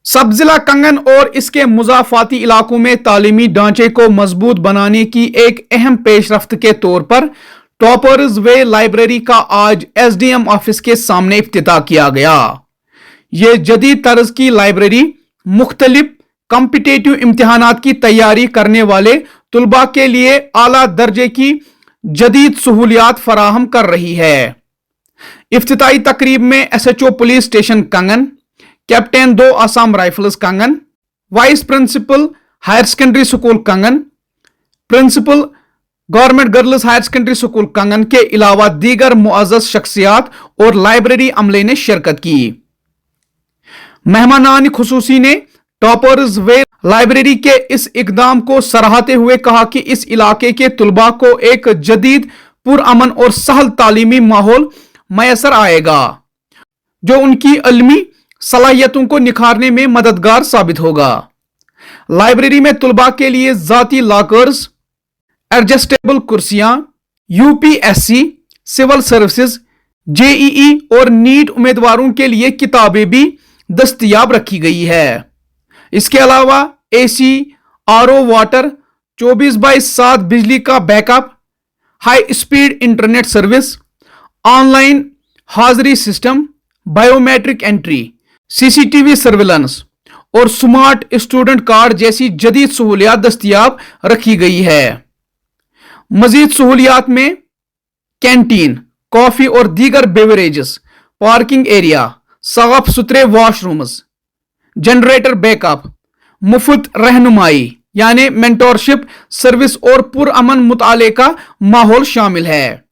सब जिला कंगन और इसके मुजाफाती इलाकों में तालीमी ढांचे को मजबूत बनाने की एक अहम पेशरफ्त के तौर पर टॉपर्स वे लाइब्रेरी का आज एसडीएम ऑफिस के सामने इफ्तिताह किया गया। ये जदीद तर्ज की लाइब्रेरी मुख्तलिफ कॉम्पिटिटिव इम्तिहानात की तैयारी करने वाले तुलबा के लिए आला दर्जे की जदीद सहूलियात फराहम कर रही है। इफ्तिताही तकरीब में SHO police station Kangan, captain 2 Assam rifles Kangan, vice principal higher secondary school Kangan, principal government girls higher secondary school Kangan के अलावा दीगर मुअज़्ज़ज़ शख्सियात और लाइब्रेरी अमले ने शिरकत की। मेहमानान खुसूसी ने टॉपर्स वे लाइब्रेरी के इस इकदाम को सराहते हुए कहा कि इस इलाके के तुलबा को एक जदीद पुरअमन और सहल तालीमी माहौल मैसर आएगा जो उनकी इल्मी सलाहियतों को निखारने में मददगार साबित होगा। लाइब्रेरी में तुलबा के लिए जाती लॉकर्स, एडजस्टेबल कुर्सियां, यूपीएससी, सिविल सर्विसेज, जेईई और नीट उम्मीदवारों के लिए किताबें भी दस्तयाब रखी गई है। इसके अलावा एसी, आरओ वाटर, 24/7 बिजली का backup, high speed internet service, online हाजिरी system, biometric entry, CCTV surveillance और स्मार्ट स्टूडेंट कार्ड जैसी जदीद सहूलियात दस्तयाब रखी गई है। मजीद सहूलियात में कैंटीन, कॉफी और दीगर बेवरेजेस, पार्किंग एरिया, साफ सुथरे वॉशरूम्स, जनरेटर बैकअप, मुफ्त रहनुमाई यानी मेंटोरशिप सर्विस और पुरअमन मुताले का माहौल शामिल है।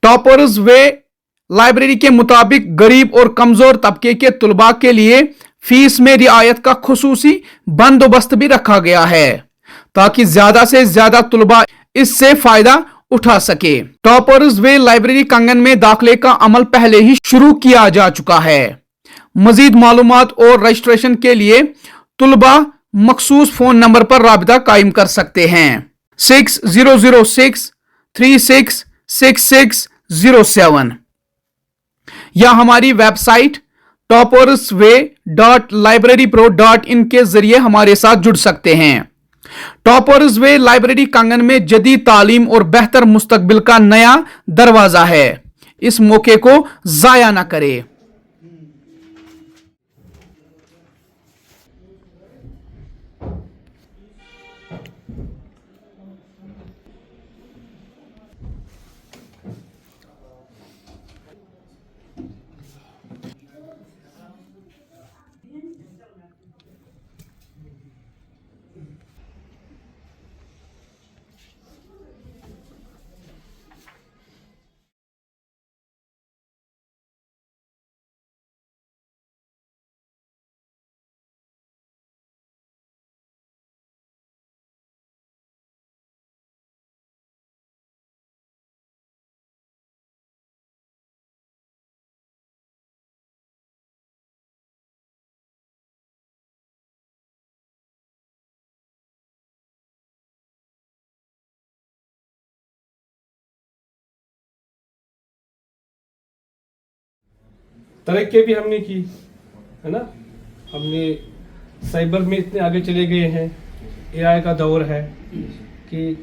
टॉपर्स वे लाइब्रेरी के मुताबिक गरीब और कमजोर तबके के तुलबा के लिए फीस में रियायत का खुसूसी बंदोबस्त भी रखा गया है ताकि ज्यादा से ज्यादा तुलबा इससे फायदा उठा सके। टॉपर्स वे लाइब्रेरी कंगन में दाखिले का अमल पहले ही शुरू किया जा चुका है। मजीद मालूमात और रजिस्ट्रेशन के लिए तुलबा मखसूस फोन नंबर पर राबिता कायम कर सकते हैं 6006 366607 या हमारी वेबसाइट toppersway.librarypro.in के जरिए हमारे साथ जुड़ सकते हैं। टॉपर्स वे लाइब्रेरी कंगन में जदीद तालीम और बेहतर मुस्तकबिल का नया दरवाजा है। इस मौके को जाया ना करें। तरक्की भी हमने की है ना। हमने साइबर में इतने आगे चले गए हैं, एआई का दौर है कि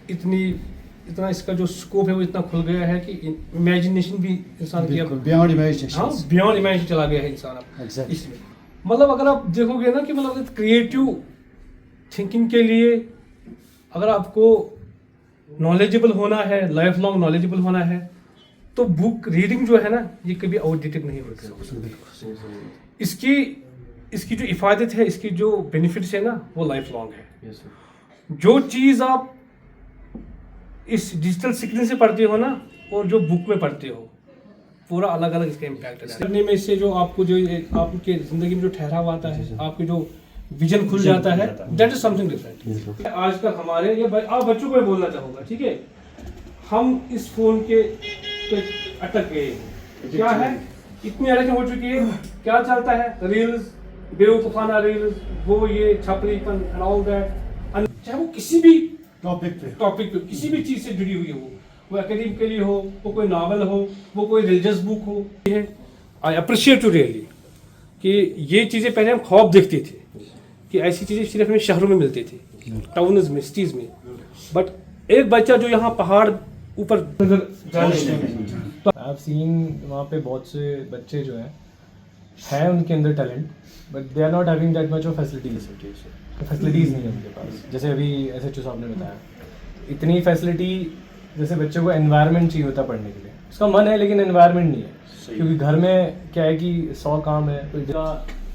इतना इसका जो स्कोप है वो इतना खुल गया है कि इमेजिनेशन भी इंसान की बियॉन्ड इमेजिनेशन चला गया है इंसान अब इसमें। मतलब अगर आप देखोगे ना कि मतलब क्रिएटिव थिंकिंग के लिए अगर आपको नॉलेजेबल होना है, लाइफ लॉन्ग नॉलेजेबल होना है, तो बुक रीडिंग जो है ना ये कभी आउटडेटेड नहीं होती। इसकी जो इफादत है, इसकी जो बेनिफिट्स है ना वो लाइफ लॉन्ग है। जो चीज़ आप इस डिजिटल स्क्रीन से पढ़ते हो ना और जो बुक में पढ़ते हो पूरा अलग अलग इसका इम्पैक्ट है। करने में इससे जो आपको जो आपके ज़िंदगी में जो ठहराव आता है, आपके जो विजन खुल जाता है, दैट इज समथिंग डिफरेंट। आजकल हमारे ये आप बच्चों को बोलना चाहूँगा, ठीक है, हम इस फोन के अटक गए। क्या है, इतनी एडिक्शन हो चुकी है, क्या चलता है, रील्स, बेवकूफाना रील्स, वो ये छपरीपन एंड ऑल दैट। चाहे वो किसी भी टॉपिक पे किसी भी चीज से जुड़ी हुई हो, वो एकेडमिकली हो, वो कोई नॉवल हो, वो कोई रिलीजियस बुक हो। आई अप्रिशिएट यू रियली कि ये चीज़ें पहले हम ख्वाब देखते थे कि ऐसी चीज़ें सिर्फ हमें शहरों में मिलती थी, टाउन्स में, सिटीज़ में, बट एक बच्चा जो यहाँ पहाड़ ऊपर तो आई सीन वहाँ पे बहुत से बच्चे जो हैं उनके अंदर talent, but they are not having that much of facilities नहीं है उनके पास। जैसे अभी SHO साहब ने बताया, इतनी फैसिलिटी, जैसे बच्चे को एनवायरनमेंट चाहिए होता पढ़ने के लिए, उसका मन है लेकिन एनवायरनमेंट नहीं है, क्योंकि घर में क्या है कि 100 काम है, तो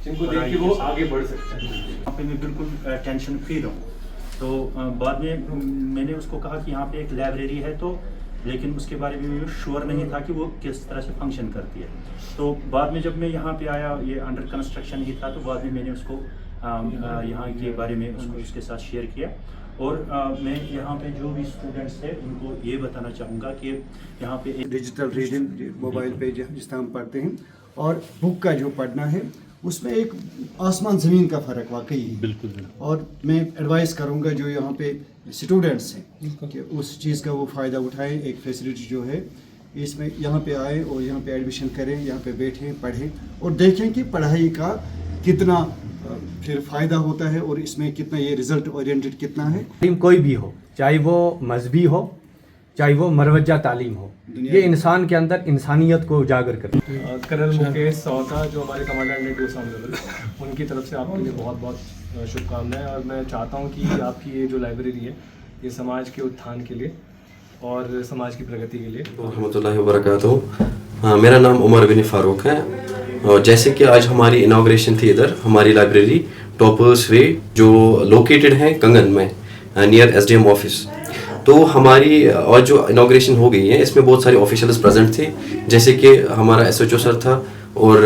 जिनको देख के वो आगे बढ़ सकते हैं। यहाँ पे मैं बिल्कुल टेंशन फ्री रहूँ। तो बाद में मैंने उसको कहा कि यहाँ पे एक लाइब्रेरी है, तो लेकिन उसके बारे में मैं श्योर नहीं था कि वो किस तरह से फंक्शन करती है। तो बाद में जब मैं यहाँ पे आया, ये अंडर कंस्ट्रक्शन ही था, तो बाद में मैंने उसको यहाँ के बारे में उसके साथ शेयर किया। और मैं यहाँ पे जो भी स्टूडेंट्स थे उनको ये बताना चाहूँगा कि यहाँ पे डिजिटल रीडिंग मोबाइल पे जिस तरह हम पढ़ते हैं और बुक का जो पढ़ना है, उसमें एक आसमान ज़मीन का फ़र्क वाकई है। बिल्कुल। और मैं एडवाइस करूँगा जो यहाँ पे स्टूडेंट्स हैं कि उस चीज़ का वो फ़ायदा उठाएं। एक फैसिलिटी जो है इसमें यहाँ पे आए और यहाँ पे एडमिशन करें, यहाँ पे बैठें, पढ़ें और देखें कि पढ़ाई का कितना फिर फ़ायदा होता है और इसमें कितना ये रिज़ल्ट ओरिएंटेड कितना है। तालीम कोई भी हो, चाहे वो मजहबी हो, चाहे वो मरवजा तालीम हो, ये इंसान के अंदर इंसानियत को उजागर करती है। कर्नल मुकेश सौता जो हमारे कमांडेंट ने 2 लेवल, उनकी तरफ से आपके लिए बहुत बहुत शुभकामनाएं। और मैं चाहता हूं कि आपकी ये जो लाइब्रेरी है, ये समाज के उत्थान के लिए और समाज की प्रगति के लिए। रहमतुल्लाहि व बरकातुहू। मेरा नाम उमर बिन फारूक है, और जैसे कि आज हमारी इनाग्रेशन थी इधर हमारी लाइब्रेरी टॉपर्स वे जो लोकेटेड है कंगन में नियर SDM ऑफिस। तो हमारी और जो इनाग्रेशन हो गई है इसमें बहुत सारे ऑफिशियल्स प्रेजेंट थे, जैसे कि हमारा SHO सर था और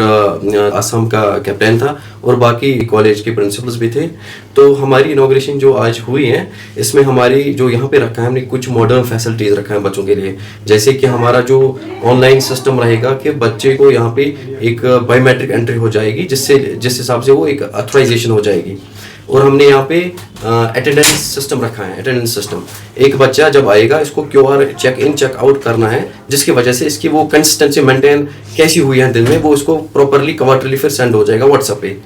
असम का कैप्टन था और बाकी कॉलेज के प्रिंसिपल्स भी थे। तो हमारी इनाग्रेशन जो आज हुई है इसमें हमारी जो यहाँ पे रखा है हमने कुछ मॉडर्न फैसिलिटीज़ रखा है बच्चों के लिए, जैसे कि हमारा जो ऑनलाइन सिस्टम रहेगा कि बच्चे को यहाँ पे एक बायोमेट्रिक एंट्री हो जाएगी, जिस हिसाब से वो एक ऑथराइजेशन हो जाएगी। और हमने यहाँ पे अटेंडेंस सिस्टम रखा है। अटेंडेंस सिस्टम, एक बच्चा जब आएगा इसको QR check in check out करना है, जिसकी वजह से इसकी वो कंसिस्टेंसी मेंटेन कैसी हुई है दिन में वो इसको प्रॉपरली क्वार्टरली फिर सेंड हो जाएगा व्हाट्सएप पे।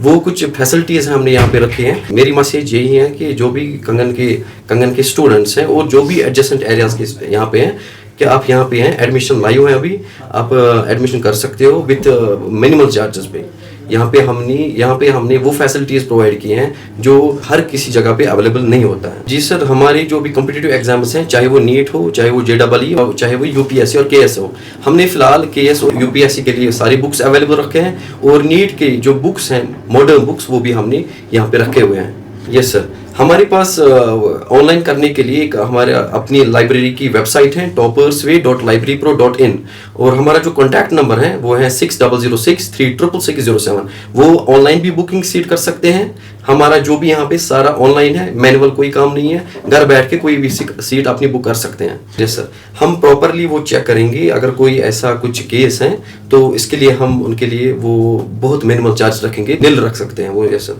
वो कुछ फैसिलिटीज़ हमने यहाँ पे रखी हैं। मेरी मैसेज यही है कि जो भी कंगन के स्टूडेंट्स हैं और जो भी एडजेसेंट एरियाज के यहाँ पे हैं कि आप यहाँ पे हैं, एडमिशन लाइव है अभी, आप एडमिशन कर सकते हो विथ मिनिमल चार्जेस पे। यहाँ पे हमने वो फैसिलिटीज़ प्रोवाइड की हैं जो हर किसी जगह पे अवेलेबल नहीं होता है। जी सर, हमारी जो भी कॉम्पिटिटिव एग्जाम्स हैं, चाहे वो नीट हो, चाहे वो JEE हो, चाहे वो UPSC और KS हो, हमने फिलहाल KS और UPSC के लिए सारी बुक्स अवेलेबल रखे हैं और नीट के जो बुक्स हैं मॉडर्न बुक्स वो भी हमने यहाँ पे रखे हुए हैं। यस सर, हमारे पास ऑनलाइन करने के लिए एक हमारे अपनी लाइब्रेरी की वेबसाइट है toppersway.librarypro.in और हमारा जो कॉन्टैक्ट नंबर है वो है 6006366607। वो ऑनलाइन भी बुकिंग सीट कर सकते हैं। हमारा जो भी यहाँ पे सारा ऑनलाइन है, मैनुअल कोई काम नहीं है, घर बैठ के कोई भी सीट अपनी बुक कर सकते हैं। यस सर, हम प्रॉपरली वो चेक करेंगे। अगर कोई ऐसा कुछ केस है तो इसके लिए हम उनके लिए वो बहुत मिनिमल चार्ज रखेंगे, निल रख सकते हैं वो। Yes sir.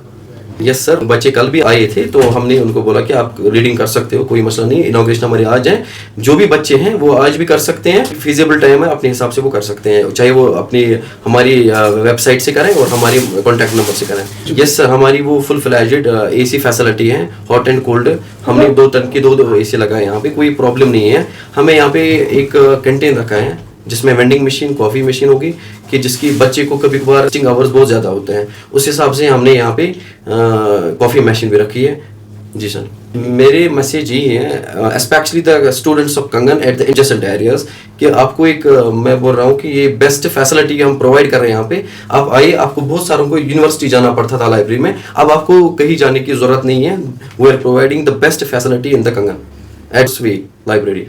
यस सर, बच्चे कल भी आए थे तो हमने उनको बोला कि आप रीडिंग कर सकते हो, कोई मसला नहीं। इनॉग्रेशन हमारे आज है, जो भी बच्चे हैं वो आज भी कर सकते हैं, फिजिबल टाइम है, अपने हिसाब से वो कर सकते हैं, चाहे वो अपनी हमारी वेबसाइट से करें और हमारी कॉन्टैक्ट नंबर से करें। यस सर, हमारी वो फुल फ्लैजेड AC फैसिलिटी है, हॉट एंड कोल्ड। हमने 2 टन की 2 AC लगाए, यहाँ पे कोई प्रॉब्लम नहीं है। हमें यहाँ पे एक कैंटीन रखा है जिसमें वेंडिंग मशीन, कॉफ़ी मशीन होगी कि जिसकी बच्चे को कभी कभार टीचिंग आवर्स बहुत ज़्यादा होते हैं, उस हिसाब से हमने यहाँ पे कॉफ़ी मशीन भी रखी है। जी सर, मेरे मैसेज यही है स्पेशली द स्टूडेंट्स ऑफ कंगन एट द एडजेसेंट एरियाज कि आपको एक मैं बोल रहा हूँ कि ये बेस्ट फैसिलिटी हम प्रोवाइड कर रहे हैं यहाँ पे। आप आइए, आपको बहुत सारों को यूनिवर्सिटी जाना पड़ता था लाइब्रेरी में, अब आपको कहीं जाने की ज़रूरत नहीं है। We are providing the best facility in the कंगन एट स्वे लाइब्रेरी।